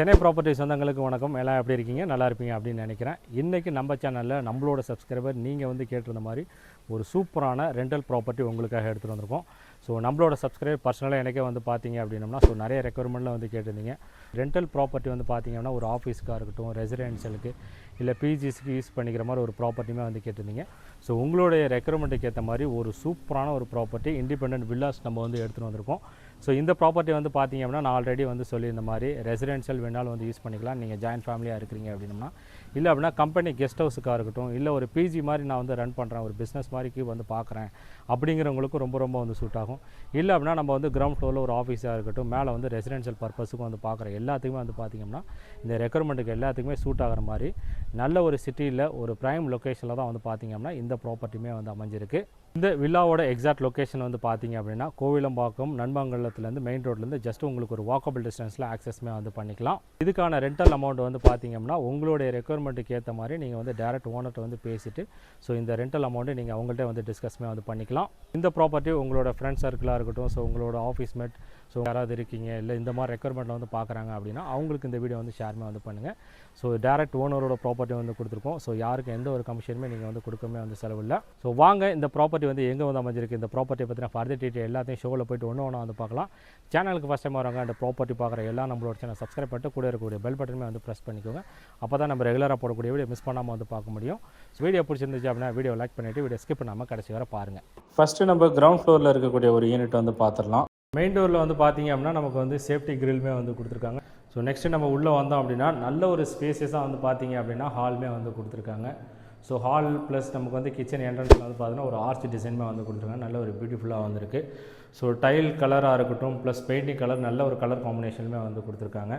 Chennai properties சொந்தங்களுக்கு வணக்கம். எல்லாம் எப்படி இருக்கீங்க? நல்லா இருப்பீங்க அப்படின்னு நினைக்கிறேன். இன்றைக்கி நம்ம சேனலில் நம்மளோட சப்ஸ்கிரைபர் நீங்கள் கேட்டிருந்த மாதிரி ஒரு சூப்பரான ரெண்டல் ப்ராப்பர்ட்டி உங்களுக்காக எடுத்துகிட்டு வந்திருக்கோம். ஸோ நம்மளோட சப்ஸ்கிரைபர் பர்சனலாக எனக்கே பார்த்தீங்க அப்படின்னம்னா நிறைய ரெக்குவயர்மெண்ட்டில் கேட்டிருந்தீங்க. ரெண்டல் ப்ராப்பர்ட்டி பார்த்தீங்கன்னா ஒரு ஆஃபீஸ்க்காக இருக்கட்டும், ரெசிடென்ஷியலுக்கு இல்லை பிஜிஸ்க்கு யூஸ் பண்ணிக்கிற மாதிரி ஒரு ப்ராப்பர்ட்டியுமே கேட்டிருந்தீங்க. ஸோ உங்களுடைய ரெக்குவயர்மெண்ட்டுக்கு ஏற்ற மாதிரி ஒரு சூப்பரான ஒரு ப்ராப்பர்ட்டி இண்டிபெண்டன்ட் வில்லாஸ் நம்ம எடுத்துகிட்டு வந்திருக்கோம். ஸோ இந்த ப்ராப்பர்ட்டி பார்த்தீங்க அப்படின்னா நான் ஆல்ரெடி சொல்லியிருந்த மாதிரி ரெசிடென்ஷியல் வேணாலும் யூஸ் பண்ணிக்கலாம். நீங்கள் ஜாயின்ட் ஃபேமிலியாக இருக்கிறீங்க அப்படின்னா, இல்லை அப்படின்னா கம்பெனி கெஸ்ட் ஹவுஸுக்காக இருக்கட்டும், இல்லை ஒரு பிஜி மாதிரி நான் ரன் பண்ணுறேன், ஒரு பிஸ்னஸ் மாதிரிக்கு பார்க்குறேன் அப்படிங்கிறவங்களுக்கு ரொம்ப சூட் ஆகும். இல்லை அப்படின்னா நம்ம கிரவுண்ட் ஃப்ளோரில் ஒரு ஆஃபீஸாக இருக்கட்டும், மேலே ரெசிடென்ஷியல் பர்பஸுக்கும் பார்க்குற எல்லாத்துக்குமே பார்த்திங்கன்னா இந்த ரெக்குவயர்மெண்ட்டுக்கு எல்லாத்துக்குமே சூட் ஆகிற மாதிரி நல்ல ஒரு சிட்டியில் ஒரு ப்ரைம் லொக்கேஷனில் தான் பார்த்திங்கன்னா இந்த ப்ராப்பர்ட்டியுமே அமைஞ்சிருக்கு. இந்த வில்லாவோட எக்ஸாக்ட் லொக்கேஷன் பார்த்திங்க அப்படின்னா கோவிலம்பாக்கம் நண்பங்கலத்துலேருந்து மெயின் ரோட்லேருந்து ஜஸ்ட் உங்களுக்கு ஒரு வாக்கபிள் டிஸ்டன்ஸில் ஆக்சஸ்மே பண்ணிக்கலாம். இதுக்கான ரெண்டல் அமௌண்ட் பார்த்திங்க அப்படின்னா உங்களுடைய ரெக்குவயர்மெண்ட்டுக்கு ஏற்ற மாதிரி நீங்கள் டேரக்ட் ஓனர்கிட்ட பேசிவிட்டு ஸோ இந்த ரெண்டல் அமௌண்ட்டு நீங்கள் அவங்கள்ட்ட டிஸ்கஸ்மே பண்ணிக்கலாம். இந்த ப்ராப்பர்ட்டி உங்களோட ஃப்ரெண்ட் சர்க்கிளாக இருக்கட்டும், ஸோ உங்களோட ஆஃபீஸ் மேட், ஸோ யாராவது இருக்கீங்க இல்லை இந்த மாதிரி ரெக்குவயர்மெண்ட்டில் பார்க்குறாங்க அப்படின்னா அவங்களுக்கு இந்த வீடியோ ஷேர்மே பண்ணுங்கள். ஸோ டேரக்ட் ஓனரோட ப்ராப்பர்ட்டி கொடுத்துருக்கோம். ஸோ யாருக்கு எந்த ஒரு கமிஷனுமே நீங்கள் கொடுக்கவே செலவில்லை. ஸோ வாங்க இந்த ப்ராப்பர்ட்டி எங்கே அமைஞ்சிருக்கு, இந்த ப்ராப்பர்ட்டியை பற்றின ஃபர்தர் டீட்டெயில் எல்லாத்தையும் ஷோவில் போய்ட்டு ஒன்று பார்க்கலாம். சேனலுக்கு ஃபஸ்ட் டைம் வராங்க அந்த ப்ராப்பர்ட்டி பார்க்குற எல்லாம் நம்மளோட சேனல் சப்ஸ்கிரைப் பண்ணிட்டு கூட இருக்கக்கூடிய பெல் பட்டனுமே ப்ரெஸ் பண்ணிக்கோங்க. அப்போ தான் நம்ம ரெகுலராக போடக்கூடிய வீடியோ மிஸ் பண்ணாமல் பார்க்க முடியும். ஸோ வீடியோ பிடிச்சிருந்துச்சு அப்படின்னா வீடியோ லைக் பண்ணிவிட்டு வீடியோ ஸ்கிப் பண்ணாமல் கடைசி வரை பாருங்கள். ஃபஸ்ட்டு நம்ம கிரவுண்ட் ஃப்ளோரில் இருக்கக்கூடிய ஒரு யூனிட் பார்த்துடலாம். மெயின் டோரில் பார்த்தீங்க அப்படின்னா நமக்கு சேஃப்டி கிரில்மே கொடுத்துருக்காங்க. ஸோ நெக்ஸ்ட்டு நம்ம உள்ளே வந்தோம் அப்படின்னா நல்ல ஒரு ஸ்பேஸஸாக பார்த்தீங்க அப்படின்னா ஹால்மே கொடுத்துருக்காங்க. ஸோ ஹால் ப்ளஸ் நமக்கு கிச்சன் என்ட்ரன்ஸில் பார்த்தீங்கன்னா ஒரு ஆர்ச் டிசைனுமே கொடுத்துருக்காங்க. நல்ல ஒரு பியூட்டிஃபுல்லாக வந்திருக்கு. ஸோ டைல் கலராக இருக்கட்டும் ப்ளஸ் பெயிண்டிங் கலர் நல்ல ஒரு கலர் காம்பினேஷனுமே கொடுத்துருக்காங்க.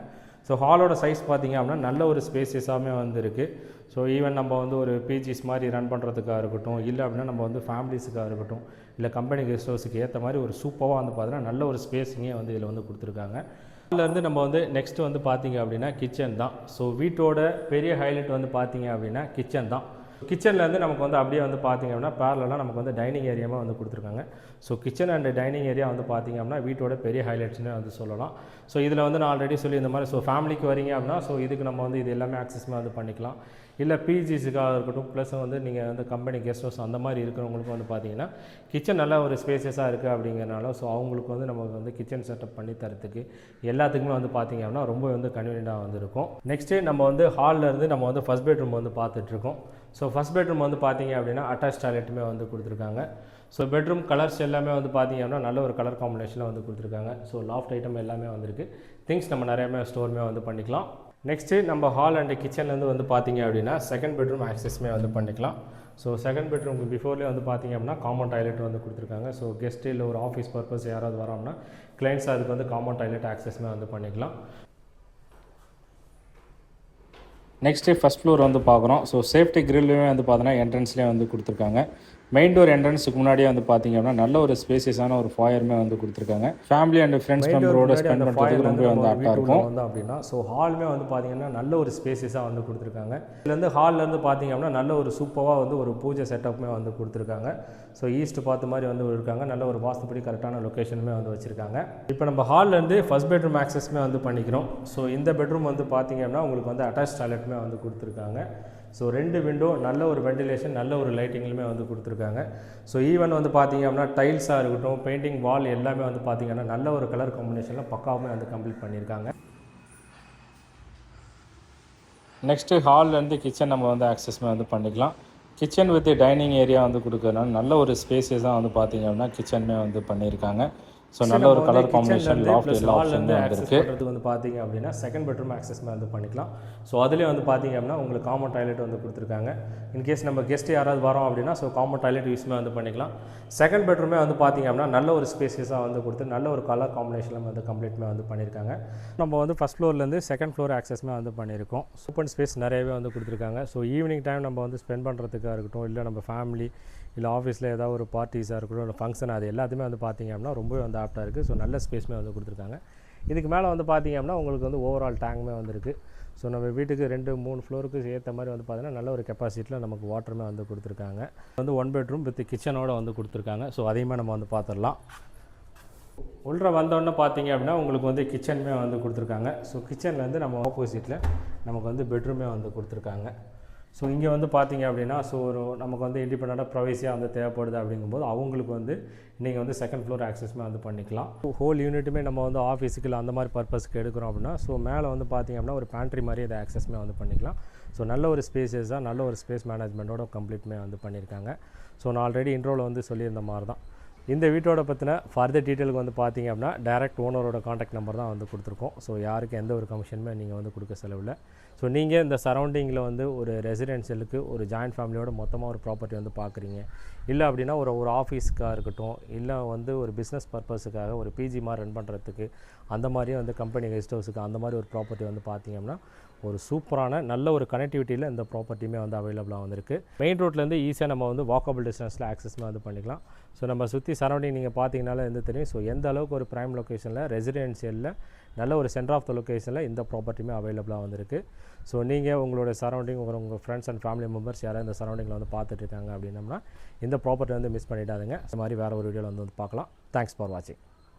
ஸோ ஹாலோட சைஸ் பார்த்திங்க அப்படின்னா நல்ல ஒரு ஸ்பேஸஸாகவே இருக்குது. ஸோ ஈவன் நம்ம ஒரு பிஜிஸ் மாதிரி ரன் பண்ணுறதுக்காக இருக்கட்டும், இல்லை அப்படின்னா நம்ம ஃபேமிலிஸுக்காக இருக்கட்டும், இல்லை கம்பெனி கெஸ்ட் ஹவுஸுக்கு ஏற்ற மாதிரி ஒரு சூப்பராக பார்த்தீங்கன்னா நல்ல ஒரு ஸ்பேஸிங்கே இதில் கொடுத்துருக்காங்க. இதிலேருந்து நம்ம நெக்ஸ்ட்டு பார்த்திங்க அப்படின்னா கிச்சன் தான். ஸோ வீட்டோட பெரிய ஹைலைட் பார்த்திங்க அப்படின்னா கிச்சன் தான். கிச்சன்லேருந்து நமக்கு அப்படியே பார்த்திங்க அப்படின்னா பேரலாக நமக்கு டைனிங் ஏரியாவும் கொடுத்துருக்காங்க. So kitchen and dining area பார்த்திங்க அப்படின்னா வீட்டோட பெரிய ஹைலைட்ஸ்னு சொல்லலாம். ஸோ இதில் நான் ஆல்ரெடி சொல்லி இந்த மாதிரி ஸோ ஃபேமிலிக்கு வரீங்க அப்படின்னா ஸோ இதுக்கு நம்ம இது எல்லாமே ஆக்சஸ்மே பண்ணிக்கலாம். இல்லை பிஜிஸுக்காக இருக்கட்டும், ப்ளஸ் நீங்கள் கம்பெனி கெஸ்ட் ஹவுஸ் அந்த மாதிரி இருக்கிறவங்களுக்கு பார்த்தீங்கன்னா கிச்சன் நல்ல ஒரு ஸ்பேசஸாக இருக்குது அப்படிங்கிறனால ஸோ அவங்களுக்கு நமக்கு கிச்சன் செட்டப் பண்ணி தரத்துக்கு எல்லாத்துக்குமே பார்த்தீங்க அப்படின்னா ரொம்ப கன்வீனியண்ட்டாக இருக்கும். நெக்ஸ்ட்டு நம்ம ஹாலிலேருந்து நம்ம ஃபஸ்ட் பெட்ரூம் பார்த்துட்ருக்கோம். ஸோ ஃபஸ்ட் பெட்ரூம் பார்த்தீங்க அப்படின்னா அட்டாச் டாய்லெட்டுமே கொடுத்துருக்காங்க. ஸோ பெட்ரூம் கலர்ஸ் எல்லாமே பார்த்தீங்க அப்படின்னா நல்ல ஒரு கலர் காம்பினேஷனில் கொடுத்துருக்காங்க. ஸோ லாஃப்ட் ஐட்டம் எல்லாமே இருக்குது. திங்ஸ் நம்ம நிறையாமே ஸ்டோருமே பண்ணிக்கலாம். நெக்ஸ்ட்டு நம்ம ஹால் அண்ட் கிச்சன்லேருந்து பார்த்தீங்க அப்படின்னா செகண்ட் பெட்ரூம் ஆக்சஸ்மே பண்ணிக்கலாம். ஸோ செகண்ட் பெட்ரூமுக்கு பிஃபோர்லேயே பார்த்தீங்க அப்படின்னா காமன் டாய்லெட் கொடுத்துருக்காங்க. ஸோ கெஸ்ட்டு இல்லை ஒரு ஆஃபீஸ் பர்பஸ் யாராவது வரோம்னா கிளைண்ட்ஸ் அதுக்கு காமன் டாய்லெட் ஆக்சஸ்மே பண்ணிக்கலாம். நெக்ஸ்ட்டு ஃபஸ்ட் ஃப்ளோர் பார்க்குறோம். ஸோ சேஃப்டி கிரில்லுமே பார்த்தீங்கன்னா என்ட்ரன்ஸ்லேயே கொடுத்துருக்காங்க. மெயின் டோர் என்ட்ரன்ஸுக்கு முன்னாடியே பார்த்தீங்க அப்படின்னா நல்ல ஒரு ஸ்பேசியஸான ஒரு ஃபாயருமே கொடுத்துருக்காங்க. ஃபேமிலி அண்ட் ஃப்ரெண்ட்ஸ் மெம்பரோட ஸ்பெண்ட் பண்ணுறதுக்கு ரொம்ப ஆப்டாக இருக்கும் அப்படின்னா. ஸோ ஹாலுமே பார்த்தீங்கன்னா நல்ல ஒரு ஸ்பேசியஸாக கொடுத்துருக்காங்க. இதுலேருந்து ஹால்லேருந்து பார்த்தீங்க அப்படின்னா நல்ல ஒரு சூப்பராக ஒரு பூஜை செட்டப்புமே கொடுத்துருக்காங்க. ஸோ ஈஸ்ட் பார்த்த மாதிரி இருக்காங்க. நல்ல ஒரு வாஸ்துப்படி கரெக்டான லொக்கேஷனுமே வச்சுருக்காங்க. இப்போ நம்ம ஹால்லேருந்து ஃபஸ்ட் பெட்ரூம் ஆக்சஸ்மே பண்ணிக்கிறோம். ஸோ இந்த பெட்ரூம் பார்த்தீங்க அப்படின்னா உங்களுக்கு அட்டாச் டாய்லெட்டுமே கொடுத்துருக்காங்க. ஸோ 2 விண்டோ நல்ல ஒரு வெண்டிலேஷன் நல்ல ஒரு லைட்டிங்லுமே கொடுத்துருக்காங்க. ஸோ ஈவன் பார்த்தீங்க அப்படின்னா டைல்ஸாக இருக்கட்டும், பெயிண்டிங் வால் எல்லாமே பார்த்தீங்கன்னா நல்ல ஒரு கலர் காம்பினேஷனில் பக்காவுமே கம்ப்ளீட் பண்ணியிருக்காங்க. நெக்ஸ்ட்டு ஹால்லேருந்து கிச்சன் நம்ம ஆக்சஸ்மே பண்ணிக்கலாம். கிச்சன் வித் டைனிங் ஏரியா கொடுக்குறதுனால நல்ல ஒரு ஸ்பேஸஸாக பார்த்தீங்க அப்படின்னா கிச்சனுமே பண்ணியிருக்காங்க. ஸோ நல்ல ஒரு கலர் காம்பினேஷன் லாஃப்ட் எல்லா ஆப்ஷனுமே இருக்குது. பார்த்தீங்க அப்படின்னா செகண்ட் பெட்ரூம் ஆக்சஸ்மே பண்ணிக்கலாம். ஸோ அதுலேயே பார்த்தீங்க அப்படின்னா உங்களுக்கு காமன் டாய்லெட் கொடுத்துருக்காங்க. இன்கேஸ் நம்ம கெஸ்ட் யாராவது வரோம் அப்படின்னா ஸோ காமன் டாய்லெட் யூஸ்மே பண்ணிக்கலாம். செகண்ட் பெட்ரூமே பார்த்தீங்க அப்படின்னா நல்ல ஒரு ஸ்பேஸஸாக கொடுத்து நல்ல ஒரு கலர் காம்பினேஷனில் கம்ப்ளீட்மே பண்ணியிருக்காங்க. நம்ம ஃபஸ்ட் ஃப்ளோர்லேருந்து செகண்ட் ஃப்ளோர் ஆக்சஸ்மே பண்ணியிருக்கோம். ஓப்பன் ஸ்பேஸ் நிறையவே கொடுத்துருக்காங்க. ஸோ ஈவினிங் டைம் நம்ம ஸ்பெண்ட் பண்ணுறதுக்காக இருக்கட்டும், இல்லை நம்ம ஃபேமிலி இல்லை ஆஃபீஸில் ஏதாவது ஒரு பார்ட்டிஸாக இருக்கட்டும், இல்லை ஃபங்க்ஷன், அது எல்லாத்தையுமே பார்த்தீங்க அப்படின்னா ரொம்பவே ஆப்டாக இருக்குது. ஸோ நல்ல ஸ்பேஸ்மே கொடுத்துருக்காங்க. இதுக்கு மேலே பார்த்தீங்க அப்படின்னா உங்களுக்கு ஓவரால் டேங்குமே இருக்குது. ஸோ நம்ம வீட்டுக்கு 2-3 ஃப்ளோருக்கு ஏற்ற மாதிரி பார்த்தீங்கன்னா நல்ல ஒரு கெப்பாசிட்டியில் நமக்கு வாட்டருமே கொடுத்துருக்காங்க. 1 பெட்ரூம் வித் கிச்சனோட கொடுத்துருக்காங்க. ஸோ அதையுமே நம்ம பார்த்துடலாம். உள்ளே வந்தோடனே பார்த்தீங்க அப்படின்னா உங்களுக்கு வந்து கிச்சனுமே வந்து கொடுத்துருக்காங்க. ஸோ கிச்சன்லேருந்து நம்ம ஆப்போசிட்டில் நமக்கு வந்து பெட்ரூமே வந்து கொடுத்துருக்காங்க. ஸோ இங்கே வந்து பார்த்தீங்க அப்படின்னா ஸோ ஒரு நமக்கு வந்து இண்டிபெண்ட்டாக ப்ரைவசியாக வந்து தேவைப்படுது அப்படிங்கும்போது அவங்களுக்கு வந்து நீங்கள் வந்து செகண்ட் ஃப்ளோர் ஆக்சஸ்மே வந்து பண்ணிக்கலாம். ஹோல் யூனிட்டுமே நம்ம வந்து ஆஃபீஸுக்கு இல்லை அந்த மாதிரி பர்பஸ்க்கு எடுக்கிறோம் அப்படின்னா ஸோ மேலே வந்து பார்த்திங்க அப்படின்னா ஒரு பேண்ட்ரி மாதிரி அதை ஆக்சஸ்மே வந்து பண்ணிக்கலாம். ஸோ நல்ல ஒரு ஸ்பேஸஸாக நல்ல ஒரு ஸ்பேஸ் மேனேஜ்மெண்ட்டோட கம்ப்ளீட்மே வந்து பண்ணியிருக்காங்க. ஸோ நான் ஆல்ரெடி இன்ட்ரோவில் வந்து சொல்லியிருந்த மாதிரி தான் இந்த வீட்டோட பற்றின ஃபர்தர் டீட்டெயிலுக்கு வந்து பார்த்திங்க அப்படின்னா டைரக்ட் ஓனரோட காண்டாக்ட் நம்பர் தான் வந்து கொடுத்துருக்கோம். ஸோ யாருக்கு எந்த ஒரு கமிஷனுமே நீங்கள் வந்து கொடுக்க செலவில்லை. ஸோ நீங்கள் இந்த சரௌண்டிங்கில் வந்து ஒரு ரெசிடென்ஷியலுக்கு ஒரு ஜாயின்ட் ஃபேமிலியோட மொத்தமாக ஒரு ப்ராப்பர்ட்டி வந்து பார்க்குறீங்க, இல்லை அப்படின்னா ஒரு ஆஃபீஸுக்காக இருக்கட்டும், இல்லை வந்து ஒரு பிஸ்னஸ் பர்பஸுக்காக ஒரு பிஜி மாதிரி ரன் பண்ணுறதுக்கு அந்த மாதிரியே வந்து கம்பெனி கெஸ்ட் ஹவுஸுக்கு அந்த மாதிரி ஒரு ப்ராப்பர்ட்டி வந்து பார்த்திங்கன்னா ஒரு சூப்பரான நல்ல ஒரு கனெக்டிவிட்டியில் இந்த ப்ராப்பர்ட்டியுமே வந்து அவைலபிளாக வந்திருக்கு. மெயின் ரோட்லேருந்து ஈஸியாக நம்ம வந்து வாக்கபிள் டிஸ்டன்ஸில் ஆக்சஸ்மே வந்து பண்ணிக்கலாம். ஸோ நம்ம சுற்றி சரௌண்டிங் நீங்கள் பார்த்தீங்கனாலே வந்து தெரியும். ஸோ எந்த அளவுக்கு ஒரு ப்ரைம் லொக்கேஷனில் ரெசிடென்ஷியலில் நல்ல ஒரு சென்டர் ஆஃப் த லொக்கேஷனில் இந்த ப்ராப்பர்ட்டியுமே அவைலபிளாக வந்திருக்கு. ஸோ நீங்கள் உங்களோட சரௌண்டிங் உங்கள் ஃப்ரெண்ட்ஸ் அண்ட் ஃபேமிலி மெம்பர்ஸ் யாராவது இந்த சரௌண்டிங்கில் வந்து பார்த்துட்டு இருக்காங்க அப்படின்னம்னா இந்த ப்ராப்பர்ட்டி வந்து மிஸ் பண்ணிடாதுங்க. இந்த மாதிரி வேறு ஒரு வீடியோவில் வந்து பார்க்கலாம். தேங்க்ஸ் ஃபார் வாட்சிங்.